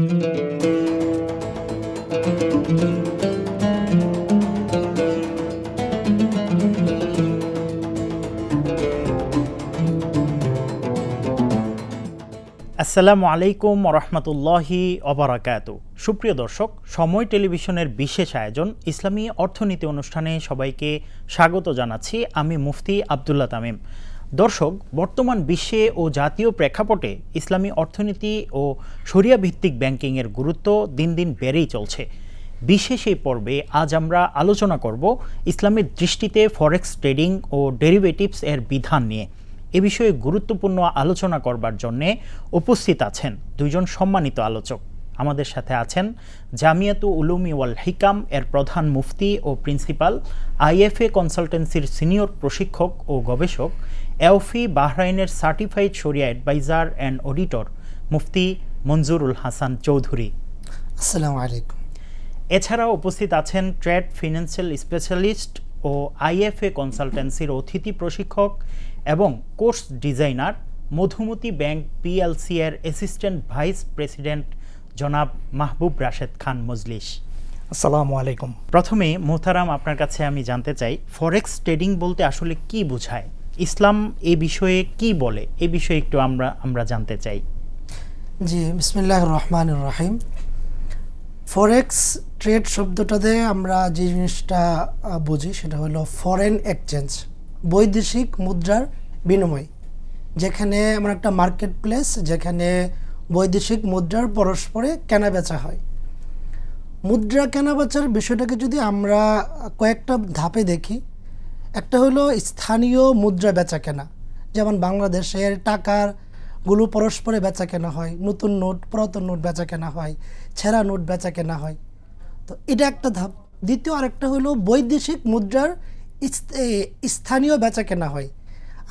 আসসালামু আলাইকুম ওরহমতুল্লাহি ওবারাকাতু। সুপ্রিয় দর্শক, সময় টেলিভিশনের বিশেষ আয়োজন ইসলামী অর্থনীতি অনুষ্ঠানে সবাইকে স্বাগত জানাচ্ছি। আমি মুফতি আবদুল্লাহ তামিম। দর্শক, বর্তমান বিশ্বে ও জাতীয় প্রেক্ষাপটে ইসলামী অর্থনীতি ও শরিয়া ভিত্তিক ব্যাংকিংয়ের গুরুত্ব দিন দিন বেড়েই চলছে। বিশেষ এই পর্বে আজ আমরা আলোচনা করব ইসলামের দৃষ্টিতে ফরেক্স ট্রেডিং ও ডেরিভেটিভস এর বিধান নিয়ে। এ বিষয়ে গুরুত্বপূর্ণ আলোচনা করবার জন্যে উপস্থিত আছেন দুইজন সম্মানিত আলোচক। আমাদের সাথে আছেন জামিয়াতু উলুমি ওয়াল হিকাম এর প্রধান মুফতি ও প্রিন্সিপাল, আইএফএ কনসালটেন্সির সিনিয়র প্রশিক্ষক ও গবেষক, এওফি বাহরাইনের সার্টিফাইড শরিয়া অ্যাডভাইজার অ্যান্ড অডিটর মুফতি মঞ্জুরুল হাসান চৌধুরী। আসসালামু আলাইকুম। এছাড়াও উপস্থিত আছেন ট্রেড ফিনান্সিয়াল স্পেশালিস্ট ও আইএফএ কনসালটেন্সির অতিথি প্রশিক্ষক এবং course designer, Madhumati bank PLC এর অ্যাসিস্ট্যান্ট ভাইস প্রেসিডেন্ট জনাব মাহবুব রাশেদ খান মজলিস। আসসালামু আলাইকুম। প্রথমে মোহতারাম, আপনার কাছে আমি জানতে চাই, ফরেক্স ট্রেডিং বলতে আসলে কি বোঝায়, ইসলাম এ বিষয়ে কি বলে, এ বিষয়ে একটু আমরা জানতে চাই। জি, বিসমিল্লাহির রহমানির রহিম। ফরেক্স ট্রেড শব্দটাতে আমরা যে জিনিসটা বুঝি সেটা হলো ফরেন এক্সচেঞ্জ, বৈদেশিক মুদ্রার বিনিময়, যেখানে আমরা একটা মার্কেট প্লেস, যেখানে বৈদেশিক মুদ্রার পরস্পরে কেনা বেচা হয়। মুদ্রা কেনা বেচার বিষয়টাকে যদি আমরা কয়েকটা ধাপে দেখি, একটা হলো স্থানীয় মুদ্রা বেচা কেনা, যেমন বাংলাদেশের টাকারগুলো পরস্পরে বেচা কেনা হয়, নতুন নোট পুরাতন নোট বেচা কেনা হয়, ছেঁড়া নোট বেচা কেনা হয়। তো এটা একটা ধাপ। দ্বিতীয় আরেকটা হলো বৈদেশিক মুদ্রার স্থানীয় বেচা কেনা হয়।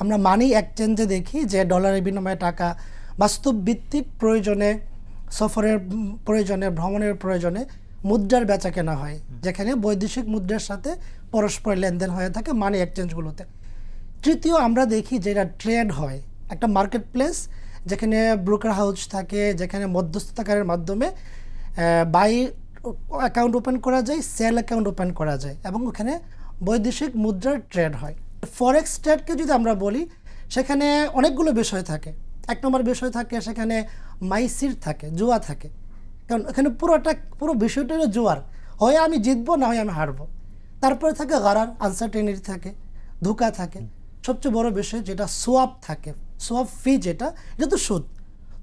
আমরা মানি এক্সচেঞ্জে দেখি যে ডলারের বিনিময়ে টাকা বাস্তব ভিত্তিক প্রয়োজনে, সফরের প্রয়োজনে, ভ্রমণের প্রয়োজনে মুদ্রার বেচা কেনা হয়, যেখানে বৈদেশিক মুদ্রার সাথে পরস্পর লেনদেন হয়ে থাকে মানি এক্সচেঞ্জগুলোতে। তৃতীয় আমরা দেখি যেটা ট্রেড হয়, একটা মার্কেট প্লেস, যেখানে ব্রোকার হাউস থাকে, যেখানে মধ্যস্থতাকারের মাধ্যমে বাই অ্যাকাউন্ট ওপেন করা যায়, সেল অ্যাকাউন্ট ওপেন করা যায়, এবং ওখানে বৈদেশিক মুদ্রার ট্রেড হয়। ফরেক্স ট্রেডকে যদি আমরা বলি, সেখানে অনেকগুলো বিষয় থাকে। এক নম্বর বিষয় থাকে, সেখানে মাইসির থাকে, জুয়া থাকে। কারণ এখানে পুরো বিষয়টা হলো জুয়ার, হয় আমি জিতবো না হয় আমি হারবো। তারপরে থাকে গারার, আনসার্টেনিটি থাকে, ধোঁকা থাকে। সবচেয়ে বড় বিষয় যেটা সোয়াপ থাকে, সোয়াপ ফি, এটা তো সুদ।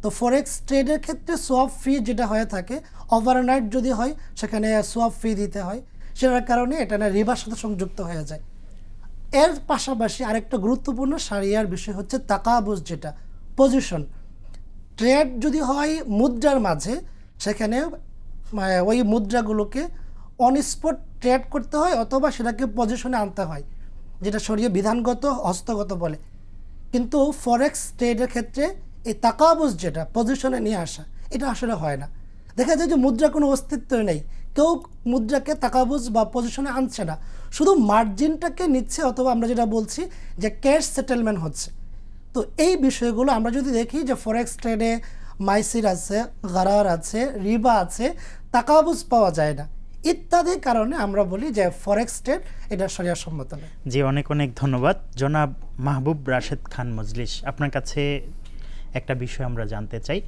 তো ফরেক্স ট্রেডের ক্ষেত্রে সোয়াপ ফি যেটা হয়ে থাকে, ওভারনাইট যদি হয় সেখানে সোয়াপ ফি দিতে হয়, সেটার কারণে এটা না রিবার সাথে সংযুক্ত হয়ে যায়। এর পাশাপাশি আরেকটা গুরুত্বপূর্ণ সারিয়ার বিষয় হচ্ছে তাকাবুজ, যেটা পজিশন। ট্রেড যদি হয় মুদ্রার মাঝে, সেখানে ওই মুদ্রাগুলোকে অন স্পট ট্রেড করতে হয়, অথবা সেটাকে পজিশনে আনতে হয়, যেটা শরীয় বিধানগত হস্তগত বলে। কিন্তু ফরেক্স ট্রেডের ক্ষেত্রে এই তাকাবুজ, যেটা পজিশনে নিয়ে আসা, এটা আসলে হয় না। দেখা যায় যে মুদ্রা কোনো অস্তিত্বই নেই, কেউ মুদ্রাকে তাকাবুজ বা পজিশনে আনছে না, শুধু মার্জিনটাকে নিচ্ছে, অথবা আমরা যেটা বলছি যে ক্যাশ সেটেলমেন্ট হচ্ছে। তো এই বিষয়গুলো আমরা যদি দেখি যে ফরেক্স ট্রেডে মাইসির আছে, গারার আছে, রিবা আছে, তাকাবুজ পাওয়া যায় না, ইত্যাদি কারণে আমরা বলি যে ফরেক্স ট্রেড এটা শরিয়া সম্মত নয়। জি, অনেক অনেক ধন্যবাদ। জনাব মাহবুব রাশেদ খান মজলিস, আপনার কাছে একটা বিষয় আমরা জানতে চাই,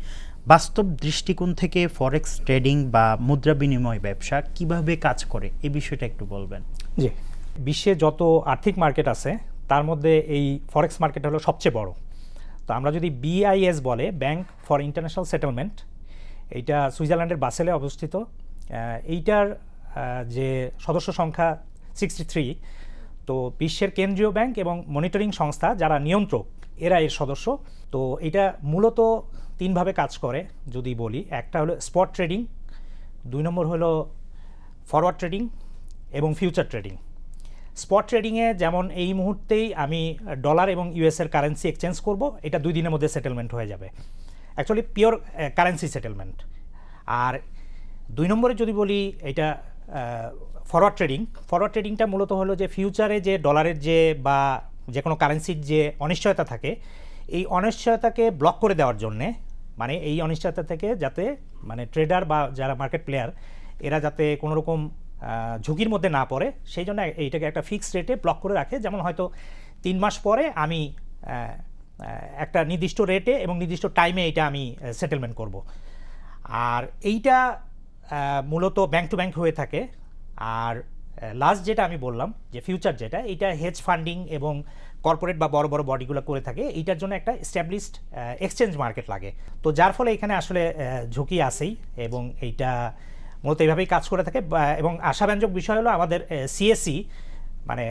বাস্তব দৃষ্টিকোণ থেকে ফরেক্স ট্রেডিং বা মুদ্রা বিনিময় ব্যবসা কিভাবে কাজ করে, এই বিষয়টা একটু বলবেন। জি, বিশ্বে যত আর্থিক মার্কেট আছে তার মধ্যে এই ফরেক্স মার্কেট হলো সবচেয়ে বড়। তো আমরা যদি BIS বলে, ব্যাংক ফর ইন্টারন্যাশনাল সেটেলমেন্ট, এইটা সুইজারল্যান্ডের বাসেলে অবস্থিত। এইটার যে সদস্য সংখ্যা 63। তো বিশ্বের কেন্দ্রীয় ব্যাংক এবং মনিটরিং সংস্থা যারা নিয়ন্ত্রক, এরা এর সদস্য। তো এটা মূলত তিনভাবে কাজ করে যদি বলি। একটা হলো স্পট ট্রেডিং, 2 নম্বর হলো ফরওয়ার্ড ট্রেডিং এবং ফিউচার ট্রেডিং। স্পট ট্রেডিংয়ে যেমন এই মুহূর্তেই আমি ডলার এবং ইউএসের কারেন্সি এক্সচেঞ্জ করব, এটা 2 দিনের মধ্যে সেটেলমেন্ট হয়ে যাবে, অ্যাকচুয়ালি পিওর কারেন্সি সেটেলমেন্ট। আর 2 নম্বরে যদি বলি, এটা ফরওয়ার্ড ট্রেডিংটা মূলত হলো যে ফিউচারে যে ডলারের যে বা যে কোনো কারেন্সির যে অনিশ্চয়তা থাকে, এই অনিশ্চয়তাকে ব্লক করে দেওয়ার জন্যে মানে এই অনিশ্চয়তা থেকে যাতে মানে ট্রেডার বা যারা মার্কেট প্লেয়ার এরা যাতে কোনো রকম ঝুঁকির মধ্যে না পড়ে, সেই জন্য এইটাকে একটা ফিক্সড রেটে ব্লক করে রাখে। যেমন হয়তো 3 মাস পরে আমি একটা নির্দিষ্ট রেটে এবং নির্দিষ্ট টাইমে এটা আমি সেটেলমেন্ট করব। আর এইটা মূলত ব্যাংক টু ব্যাংক হয়ে থাকে। আর লাস্ট যেটা আমি বললাম যে ফিউচার যেটা, এটা হেজ ফান্ডিং এবং কর্পোরেট বা বড় বড় বডিগুলো করে থাকে। এইটার জন্য একটা এস্টাবলিশড এক্সচেঞ্জ মার্কেট লাগে। তো যার ফলে এখানে আসলে ঝুঁকি আসেই এবং এইটা মূলত এইভাবেই কাজ করে থাকে। এবং আশাব্যঞ্জক বিষয় হলো আমাদের সিএসসি মানে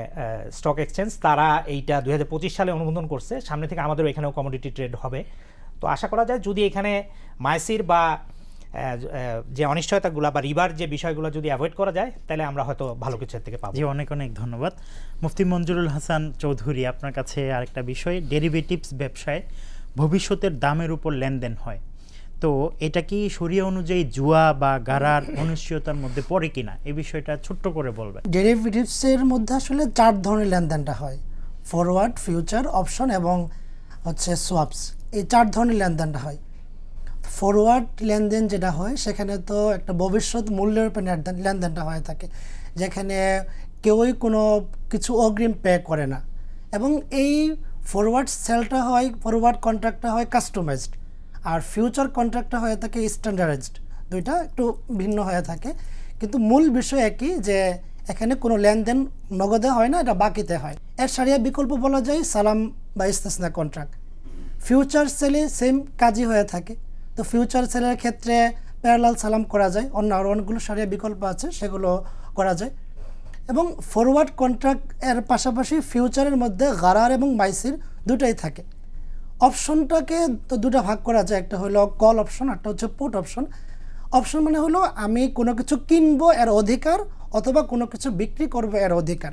স্টক এক্সচেঞ্জ, তারা এইটা 2025 সালে অনুমোদন করছে। সামনে থেকে আমাদের এখানেও কমোডিটি ট্রেড হবে। তো আশা করা যায় যদি এখানে মাইসির বা যে অনিশ্চয়তাগুলো বা রিবার যে বিষয়গুলো যদি অ্যাভয়েড করা যায়, তাহলে আমরা হয়তো ভালো কিছু থেকে পাবো। জি, অনেক অনেক ধন্যবাদ মুফতি মঞ্জুরুল হাসান চৌধুরী। আপনার কাছে আরেকটা বিষয়, ডেরিভেটিভস ব্যবসায় ভবিষ্যতের দামের উপর লেনদেন হয়, তো এটা কি শরিয়া অনুযায়ী জুয়া বা গারার অনিশ্চয়তার মধ্যে পড়ে কিনা, এই বিষয়টা ছোট্ট করে বলবেন। ডেরিভেটিভসের মধ্যে আসলে 4 ধরনের লেনদেনটা হয়: ফরওয়ার্ড, ফিউচার, অপশন এবং হচ্ছে সোয়াপস। এই 4 ধরনের লেনদেনটা হয়। ফরওয়ার্ড লেনদেন যেটা হয় সেখানে তো একটা ভবিষ্যৎ মূল্যের উপর লেনদেনটা হয়ে থাকে, যেখানে কেউই কোনো কিছু অগ্রিম পে করে না। এবং এই ফরওয়ার্ড সেলটা হয়, ফরওয়ার্ড কন্ট্রাক্টটা হয় কাস্টমাইজড, আর ফিউচার কন্ট্রাক্টটা হয়ে থাকে স্ট্যান্ডার্ডাইজড। দুইটা একটু ভিন্ন হয়ে থাকে, কিন্তু মূল বিষয় একই, যে এখানে কোনো লেনদেন নগদে হয় না, এটা বাকিতে হয়। এর সারিয়া বিকল্প বলা যায় সালাম বা ইস্তেসনা কন্ট্রাক্ট। ফিউচার সেলে সেম কাজই হয়ে থাকে। তো ফিউচার সেলের ক্ষেত্রে প্যারালাল সালাম করা যায়, অন্য আরও অনেকগুলো সারিয়া বিকল্প আছে, সেগুলো করা যায়। এবং ফরওয়ার্ড কন্ট্রাক্ট এর পাশাপাশি ফিউচারের মধ্যে গারার এবং মাইসির দুটাই থাকে। অপশনটাকে তো দুটো ভাগ করা যায়, একটা হলো কল অপশন, একটা হচ্ছে পুট অপশন। অপশন মানে হলো আমি কোনো কিছু কিনবো এর অধিকার, অথবা কোনো কিছু বিক্রি করবো এর অধিকার।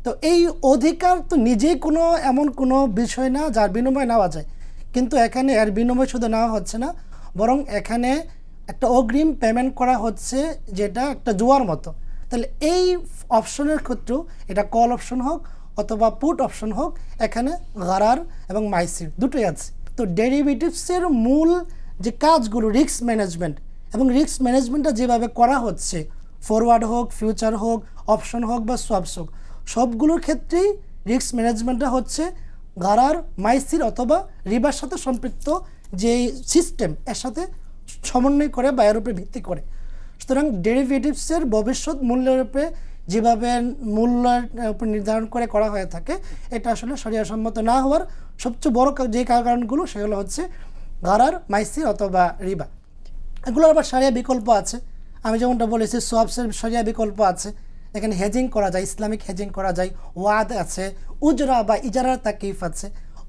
তো এই অধিকার তো নিজেই কোনো এমন কোনো বিষয় না যার বিনিময়ে নেওয়া যায়, কিন্তু এখানে এর বিনিময় শুধু নেওয়া হচ্ছে না, বরং এখানে একটা অগ্রিম পেমেন্ট করা হচ্ছে, যেটা একটা জুয়ার মতো। তাহলে এই অপশনের ক্ষেত্রেও, এটা কল অপশন হোক অথবা পুট অপশন হোক, এখানে গারার এবং মাইসির দুটোই আছে। তো ডেরিভেটিভসের মূল যে কাজগুলো, রিস্ক ম্যানেজমেন্ট, এবং রিস্ক ম্যানেজমেন্টটা যেভাবে করা হচ্ছে, ফরওয়ার্ড হোক, ফিউচার হোক, অপশন হোক বা সোয়াপস হোক, সবগুলোর ক্ষেত্রেই রিস্ক ম্যানেজমেন্টটা হচ্ছে গারার, মাইসির অথবা রিবার সাথে সম্পৃক্ত যে সিস্টেম, এর সাথে সমন্বয় করে বা এর উপরে ভিত্তি করে। সুতরাং ডেরিভেটিভসের ভবিষ্যৎ মূল্যের উপরে যেভাবে মূল্যের উপর নির্ধারণ করে করা হয়ে থাকে, এটা আসলে শরিয়াসম্মত না হওয়ার সবচেয়ে বড় যে কারণগুলো, সেগুলো হচ্ছে গারার, মাইসির অথবা রিবা। এগুলোর আবার সারিয়া বিকল্প আছে। আমি যেমনটা বলেছি, সোয়াপসের সারিয়া বিকল্প আছে, এখানে হেজিং করা যায়, ইসলামিক হেজিং করা যায়, ওয়াদ আছে, উজরা বা ইজারার তাকিফ আছে।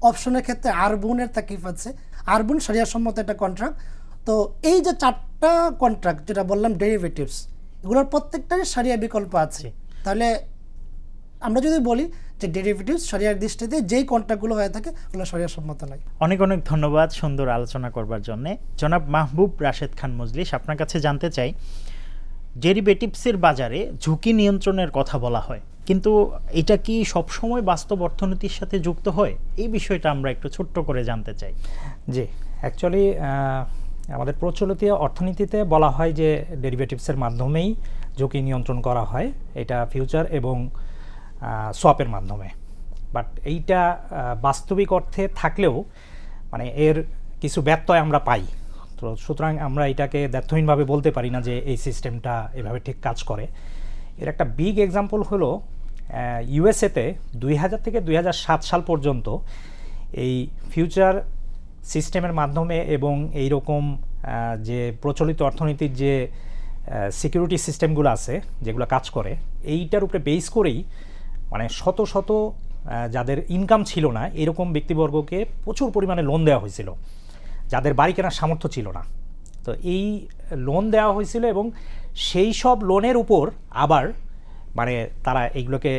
অপশনের ক্ষেত্রে আরবুনের তাকিফ আছে। আরবুন শরিয়াসম্মত একটা কন্ট্রাক্ট। তো এই যে 4টা কন্ট্রাক্ট যেটা বললাম ডেরিভেটিভস, এগুলোর প্রত্যেকটারই সারিয়া বিকল্প আছে। তাহলে আমরা যদি বলি যে ডেরিভেটিভস শরিয়ার দৃষ্টিতে যেই কন্ট্রাক্টগুলো হয়ে থাকে, ওগুলো শরিয়াসম্মত নয়। অনেক অনেক ধন্যবাদ সুন্দর আলোচনা করবার জন্যে। জনাব মাহবুব রাশেদ খান মজলিস, আপনার কাছে জানতে চাই, ডেরিভেটিভসের বাজারে ঝুঁকি নিয়ন্ত্রণের কথা বলা হয়, কিন্তু এটা কি সবসময় বাস্তব অর্থনীতির সাথে যুক্ত হয়? এই বিষয়টা আমরা একটু ছোট্ট করে জানতে চাই। জি, অ্যাকচুয়ালি আমাদের প্রচলিত অর্থনীতিতে বলা হয় যে ডেরিভেটিভসের মাধ্যমেই ঝুঁকি নিয়ন্ত্রণ করা হয়, এটা ফিউচার এবং সোয়াপের মাধ্যমে। বাট এইটা বাস্তবিক অর্থে থাকলেও মানে এর কিছু ব্যত্যয় আমরা পাই। তো সুতরাং আমরা এটাকে দ্ব্যর্থহীনভাবে বলতে পারি না যে এই সিস্টেমটা এভাবে ঠিক কাজ করে। এর একটা বিগ এক্সাম্পল হলো ইউএসএতে 2000 থেকে 2007 সাল পর্যন্ত এই ফিউচার সিস্টেমের মাধ্যমে এবং এই রকম যে প্রচলিত অর্থনীতির যে সিকিউরিটি সিস্টেমগুলো আছে যেগুলো কাজ করে, এইটার উপরে বেস করেই মানে শত শত যাদের ইনকাম ছিল না এরকম ব্যক্তিবর্গকে প্রচুর পরিমাণে লোন দেওয়া হয়েছিল, যাদের বাড়ি কেনার সামর্থ্য ছিল না। তো এই লোন দেওয়া হয়েছিল এবং সেই সব লোনের উপর আবার মানে তারা এইগুলোকে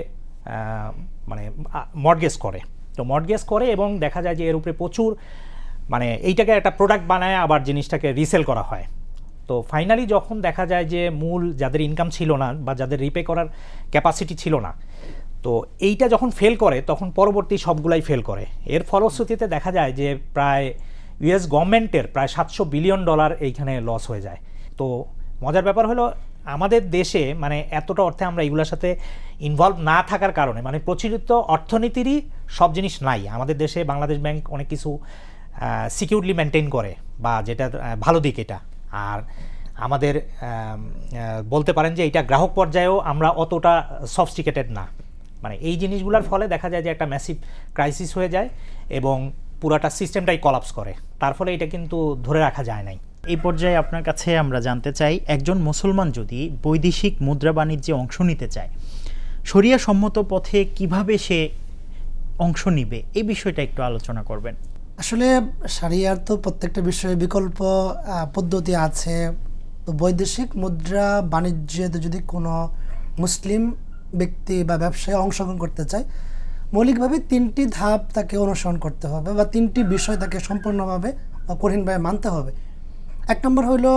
মানে মর্টগেজ করে। তো মর্টগেজ করে এবং দেখা যায় যে এর উপরে প্রচুর মানে এইটাকে একটা প্রোডাক্ট বানায় আবার জিনিসটাকে রিসেল করা হয়। তো ফাইনালি যখন দেখা যায় যে মূল যাদের ইনকাম ছিল না বা যাদের রিপে করার ক্যাপাসিটি ছিল না, তো এইটা যখন ফেল করে তখন পরবর্তী সবগুলাই ফেল করে। এর ফলশ্রুতিতে দেখা যায় যে প্রায় ইউএস গভর্নমেন্টের প্রায় $700 বিলিয়ন এইখানে লস হয়ে যায়। তো মজার ব্যাপার হলো আমাদের দেশে মানে এতটা অর্থে আমরা এগুলোর সাথে ইনভলভ না থাকার কারণে মানে প্রচলিত অর্থনীতিরই সব জিনিস নাই আমাদের দেশে। বাংলাদেশ ব্যাংক অনেক কিছু সিকিউরলি মেনটেন করে বা যেটা ভালো দিক এটা। আর আমাদের বলতে পারেন যে এটা গ্রাহক পর্যায়েও আমরা অতটা সফিস্টিকেটেড না। মানে এই জিনিসগুলোর ফলে দেখা যায় যে একটা ম্যাসিভ ক্রাইসিস হয়ে যায় এবং পুরাটা সিস্টেমটাই কলাপস করে। তার ফলে এটা কিন্তু ধরে রাখা যায় নাই। এই পর্যায়ে আপনার কাছে আমরা জানতে চাই, একজন মুসলমান যদি বৈদেশিক মুদ্রা বাণিজ্যে অংশ নিতে চায়, শরিয়া সম্মত পথে কিভাবে সে অংশ নিবে এই বিষয়টা একটু আলোচনা করবেন। আসলে শারিয়ার তো প্রত্যেকটা বিষয়ে বিকল্প পদ্ধতি আছে। তো বৈদেশিক মুদ্রা বাণিজ্যে যদি কোনো মুসলিম ব্যক্তি বা ব্যবসায়ী অংশগ্রহণ করতে চায়, মৌলিকভাবে 3টি ধাপ তাকে অনুসরণ করতে হবে বা 3টি বিষয় তাকে সম্পূর্ণভাবে বা কঠিনভাবে মানতে হবে। 1 নম্বর হলো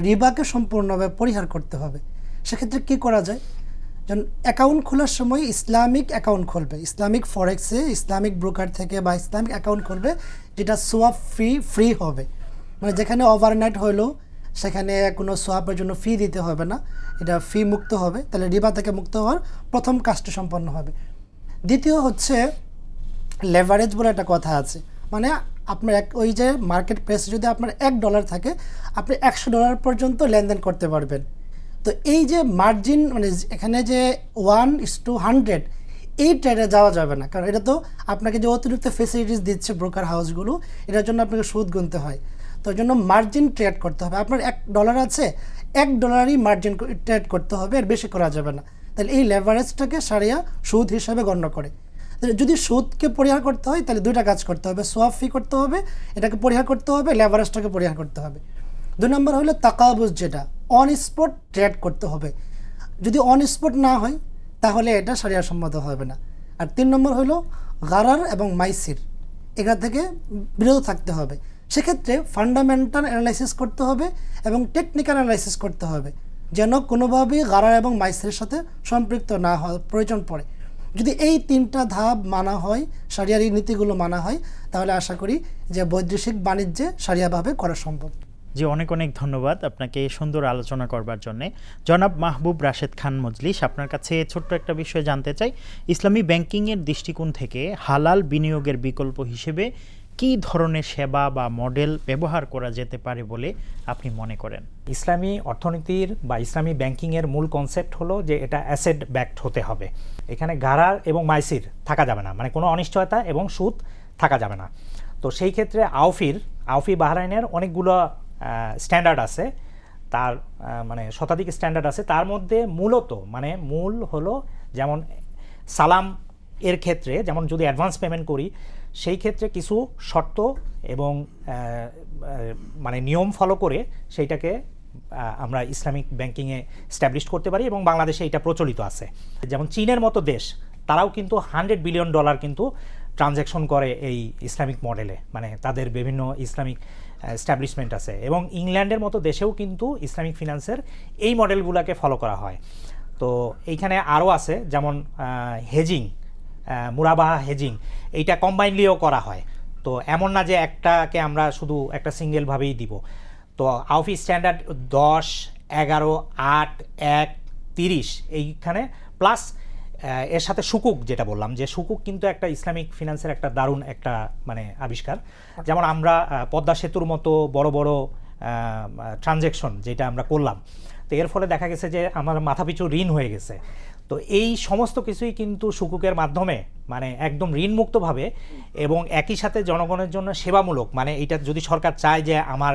রিবাকে সম্পূর্ণভাবে পরিহার করতে হবে। সেক্ষেত্রে কি করা যায়? যেমন অ্যাকাউন্ট খোলার সময় ইসলামিক অ্যাকাউন্ট খুলবে, ইসলামিক ফরেক্সে ইসলামিক ব্রোকার থেকে বা ইসলামিক অ্যাকাউন্ট খুলবে যেটা সোয়াপ ফ্রি হবে। মানে যেখানে ওভারনাইট হলেও সেখানে কোনো সোয়াপের জন্য ফি দিতে হবে না, এটা ফি মুক্ত হবে। তাহলে রিবা থেকে মুক্ত হওয়ার প্রথম কাজটি সম্পন্ন হবে। দ্বিতীয় হচ্ছে লেভারেজ বলে একটা কথা আছে, মানে আপনার ওই যে মার্কেট প্রাইসে যদি আপনার $1 থাকে, আপনি $100 পর্যন্ত লেনদেন করতে পারবেন। তো এই যে মার্জিন মানে এখানে যে 1:100 এই ট্রেডে যাওয়া যাবে না, কারণ এটা তো আপনাকে যে অতিরিক্ত ফেসিলিটিস দিচ্ছে ব্রোকার হাউসগুলো, এটার জন্য আপনাকে সুদ গুনতে হয়। তো ওই জন্য মার্জিন ট্রেড করতে হবে। আপনার $1 আছে, $1 মার্জিন ট্রেড করতে হবে, এর বেশি করা যাবে না। তাহলে এই লেভারেজটাকে শারিয়া সুদ হিসাবে গণ্য করে। যদি সুদকে পরিহার করতে হয় তাহলে 2টা কাজ করতে হবে, সোয়াপ ফি করতে হবে, এটাকে পরিহার করতে হবে, লেভারেজটাকে পরিহার করতে হবে। 2 নম্বর হলো তাকাবুজ, যেটা অন স্পট ট্রেড করতে হবে। যদি অন স্পট না হয় তাহলে এটা শারিয়া সম্মত হবে না। আর 3 নম্বর হলো গারার এবং মাইসির, এগুলা থেকে বিরত থাকতে হবে। সেক্ষেত্রে ফান্ডামেন্টাল অ্যানালাইসিস করতে হবে এবং টেকনিক্যাল অ্যানালাইসিস করতে হবে, যেন কোনোভাবেই গারার এবং মাইসির সাথে সম্পৃক্ত না হওয়ার প্রয়োজন পড়ে। যদি এই 3টা ধাপ মানা হয়, শারিয়ার এই নীতিগুলো মানা হয়, তাহলে আশা করি যে বৈদেশিক বাণিজ্যে শারিয়াভাবে করা সম্ভব। জি, অনেক অনেক ধন্যবাদ আপনাকে সুন্দর আলোচনা করবার জন্যে। জনাব মাহবুব রাশেদ খান মজলিস, আপনার কাছে ছোট্ট একটা বিষয় জানতে চাই, ইসলামী ব্যাংকিংয়ের দৃষ্টিকোণ থেকে হালাল বিনিয়োগের বিকল্প হিসেবে কী ধরনের সেবা বা মডেল ব্যবহার করা যেতে পারে বলে আপনি মনে করেন? ইসলামী অর্থনীতির বা ইসলামী ব্যাংকিংয়ের মূল কনসেপ্ট হলো যে এটা অ্যাসেট ব্যাকড হতে হবে। এখানে গারার এবং মাইসির থাকা যাবে না, মানে কোনো অনিশ্চয়তা এবং সুদ থাকা যাবে না। তো সেই ক্ষেত্রে আওফি বাহরাইনের অনেকগুলো স্ট্যান্ডার্ড আছে, তার মানে শতাধিক স্ট্যান্ডার্ড আছে। তার মধ্যে মূল হলো যেমন সালাম এর ক্ষেত্রে, যেমন যদি অ্যাডভান্স পেমেন্ট করি সেই ক্ষেত্রে কিছু শর্ত এবং মানে নিয়ম ফলো করে সেইটাকে আমরা ইসলামিক ব্যাংকিংয়ে স্ট্যাবলিশ করতে পারি এবং বাংলাদেশে এটা প্রচলিত আছে। যেমন চীনের মতো দেশ, তারাও কিন্তু $100 বিলিয়ন কিন্তু ট্রানজ্যাকশন করে এই ইসলামিক মডেলে, মানে তাদের বিভিন্ন ইসলামিক এস্টাবলিশমেন্ট আছে। এবং ইংল্যান্ডের মতো দেশেও কিন্তু ইসলামিক ফিনান্সের এই মডেলগুলোকে ফলো করা হয়। তো এইখানে আরও আছে, যেমন হেজিং, মুরাবাহা হেজিং, এইটা কম্বাইনলিও করা হয়। তো এমন না যে একটাকে আমরা শুধু একটা সিঙ্গেলভাবেই দিব। তো আওফি স্ট্যান্ডার্ড 10, 11, 8, 1, 30 এইখানে প্লাস এর সাথে সুকুক, যেটা বললাম যে সুকুক কিন্তু একটা ইসলামিক ফিনান্সের একটা দারুণ একটা মানে আবিষ্কার। যেমন আমরা পদ্মা সেতুর মতো বড় বড় ট্রানজ্যাকশন যেটা আমরা করলাম, তো এর ফলে দেখা গেছে যে আমার মাথাপিছু ঋণ হয়ে গেছে। তো এই সমস্ত কিছুই কিন্তু সুকুকের মাধ্যমে মানে একদম ঋণমুক্তভাবে এবং একই সাথে জনগণের জন্য সেবামূলক, মানে এটা যদি সরকার চায় যে আমার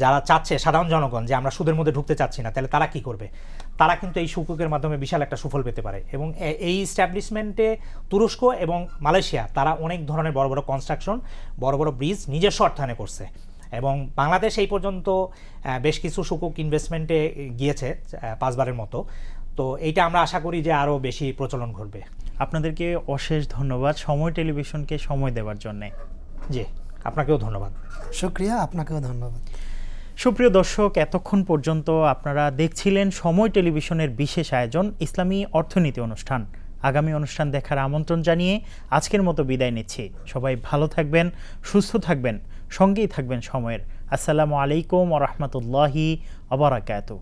যারা চাচ্ছে সাধারণ জনগণ যে আমরা সুদের মধ্যে ঢুকতে চাচ্ছি না, তাহলে তারা কি করবে? তারা কিন্তু এই সুকুকের মাধ্যমে বিশাল একটা সুফল পেতে পারে। এবং এই স্ট্যাবলিশমেন্টে তুরস্ক এবং মালয়েশিয়া তারা অনেক ধরনের বড় বড় কনস্ট্রাকশন, বড় বড় ব্রিজ নিজস্ব অর্থায়নে করছে। এবং বাংলাদেশ এই পর্যন্ত বেশ কিছু সুকুক ইনভেস্টমেন্টে গিয়েছে 5 বারের মতো। তো এইটা আমরা আশা করি যে আরও বেশি প্রচলন ঘটবে। আপনাদেরকে অশেষ ধন্যবাদ সময় টেলিভিশনকে সময় দেওয়ার জন্যে। জি, আপনাকেও ধন্যবাদ। শুকরিয়া, আপনাকেও ধন্যবাদ। সুপ্রিয় দর্শক, এতক্ষণ পর্যন্ত আপনারা দেখছিলেন সময় টেলিভিশনের বিশেষ আয়োজন ইসলামী অর্থনীতি অনুষ্ঠান। আগামী অনুষ্ঠান দেখার আমন্ত্রণ জানিয়ে আজকের মতো বিদায় নিচ্ছি। সবাই ভালো থাকবেন, সুস্থ থাকবেন, সঙ্গেই থাকবেন সময়ের। আসসালামু আলাইকুম ওয়া রাহমাতুল্লাহি ওয়া বারাকাতুহু।